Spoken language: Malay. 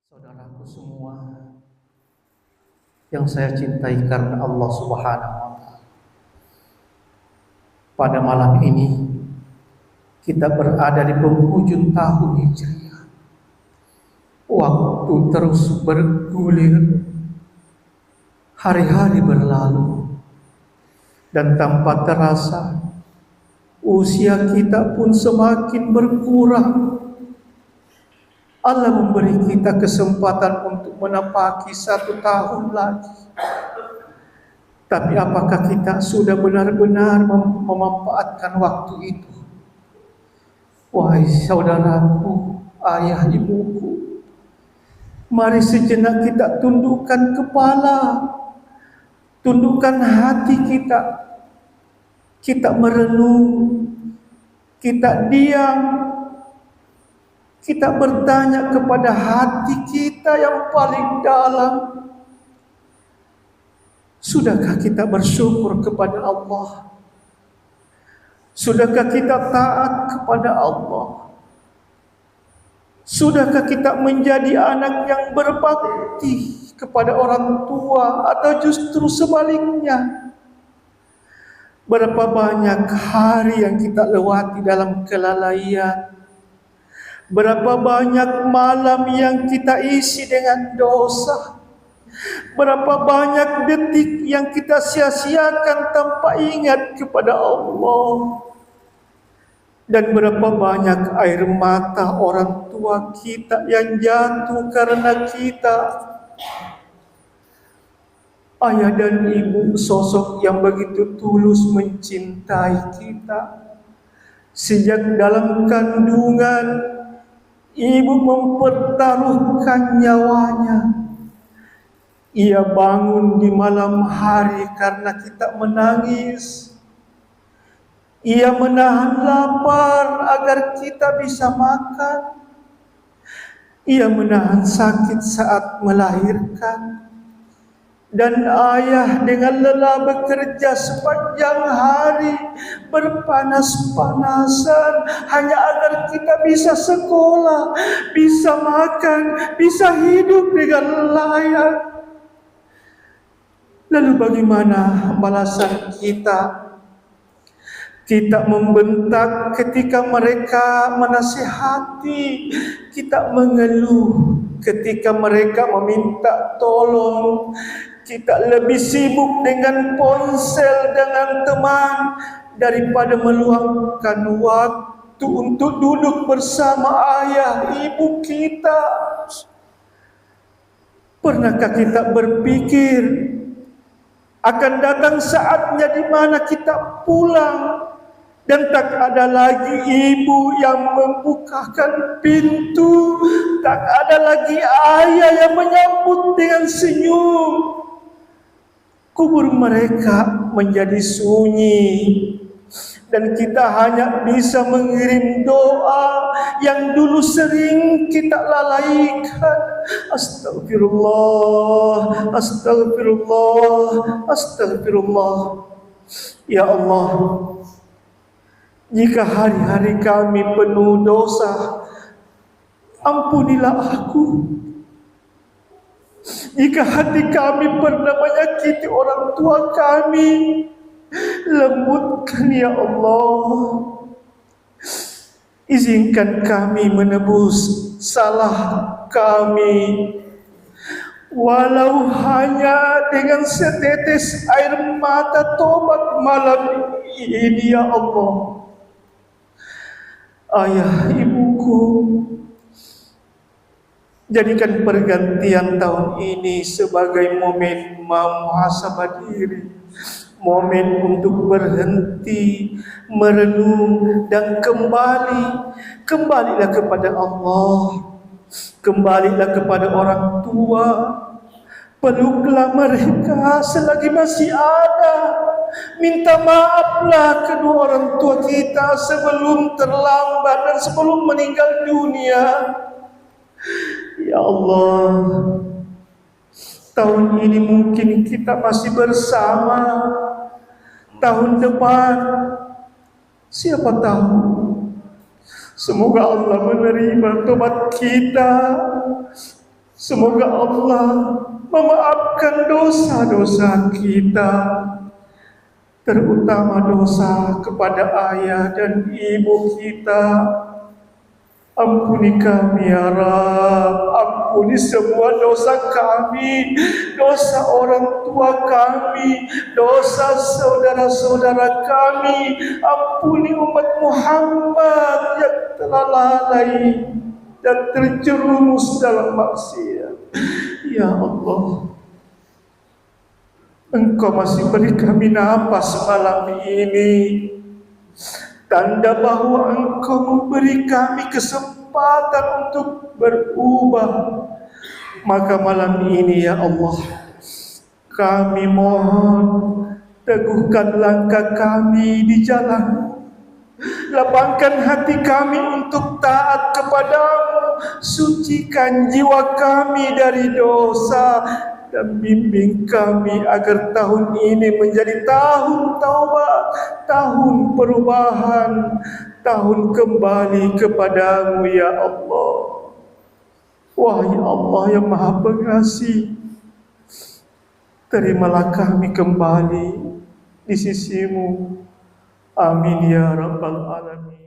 Saudaraku semua yang saya cintai karena Allah Subhanahu wa Ta'ala, pada malam ini kita berada di penghujung tahun Hijriah. Waktu terus bergulir, hari-hari berlalu, dan tanpa terasa usia kita pun semakin berkurang. Allah memberi kita kesempatan untuk menapaki 1 tahun lagi. Tapi apakah kita sudah benar-benar memanfaatkan waktu itu? Wahai saudaraku, ayah, ibuku, mari sejenak kita tundukkan kepala, tundukkan hati kita. Kita merenung, kita diam, kita bertanya kepada hati kita yang paling dalam. Sudahkah kita bersyukur kepada Allah? Sudahkah kita taat kepada Allah? Sudahkah kita menjadi anak yang berbakti kepada orang tua, atau justru sebaliknya? Berapa banyak hari yang kita lewati dalam kelalaian? Berapa banyak malam yang kita isi dengan dosa? Berapa banyak detik yang kita sia-siakan tanpa ingat kepada Allah? Dan berapa banyak air mata orang tua kita yang jatuh karena kita? Ayah dan ibu, sosok yang begitu tulus mencintai kita. Sejak dalam kandungan, ibu mempertaruhkan nyawanya. Ia bangun di malam hari karena kita menangis. Ia menahan lapar agar kita bisa makan. Ia menahan sakit saat melahirkan. Dan ayah dengan lelah bekerja sepanjang hari, berpanas-panasan, hanya agar kita bisa sekolah, bisa makan, bisa hidup dengan layak. Lalu bagaimana balasan kita? Kita membentak ketika mereka menasihati, kita mengeluh ketika mereka meminta tolong. Kita lebih sibuk dengan ponsel, dengan teman, daripada meluangkan waktu untuk duduk bersama ayah, ibu kita. Pernahkah kita berpikir akan datang saatnya di mana kita pulang dan tak ada lagi ibu yang membukakan pintu, tak ada lagi ayah yang menyambut dengan senyum. Kubur mereka menjadi sunyi, dan kita hanya bisa mengirim doa yang dulu sering kita lalaikan. Astagfirullah, astagfirullah, astagfirullah. Ya Allah, jika hari-hari kami penuh dosa, ampunilah aku. Jika hati kami pernah menyakiti orang tua kami, lembutkan ya Allah. Izinkan kami menebus salah kami, walau hanya dengan setetes air mata tobat malam ini ya Allah. Ayah, ibuku, jadikan pergantian tahun ini sebagai momen muhasabah diri, momen untuk berhenti, merenung, dan kembalilah kepada Allah, kembalilah kepada orang tua. Peluklah mereka selagi masih ada. Minta maaflah kedua orang tua kita sebelum terlambat dan sebelum meninggal dunia. Ya Allah, tahun ini mungkin kita masih bersama. Tahun depan, siapa tahu. Semoga Allah menerima tobat kita. Semoga Allah memaafkan dosa-dosa kita, terutama dosa kepada ayah dan ibu kita. Ampuni kami ya Rabb, ampuni semua dosa kami, dosa orang tua kami, dosa saudara-saudara kami. Ampuni umat Muhammad yang telah lalai dan terjerumus dalam maksiat. Ya Allah, Engkau masih beri kami napas malam ini, tanda bahwa Engkau memberi kami kesempatan untuk berubah. Maka malam ini ya Allah, kami mohon teguhkan langkah kami di jalan, lapangkan hati kami untuk taat kepadamu, sucikan jiwa kami dari dosa, dan bimbing kami agar tahun ini menjadi tahun taubat, tahun perubahan, tahun kembali kepadamu ya Allah. Wahai Allah yang Maha Pengasih, terimalah kami kembali di sisimu. Amin ya Rabbal Alamin.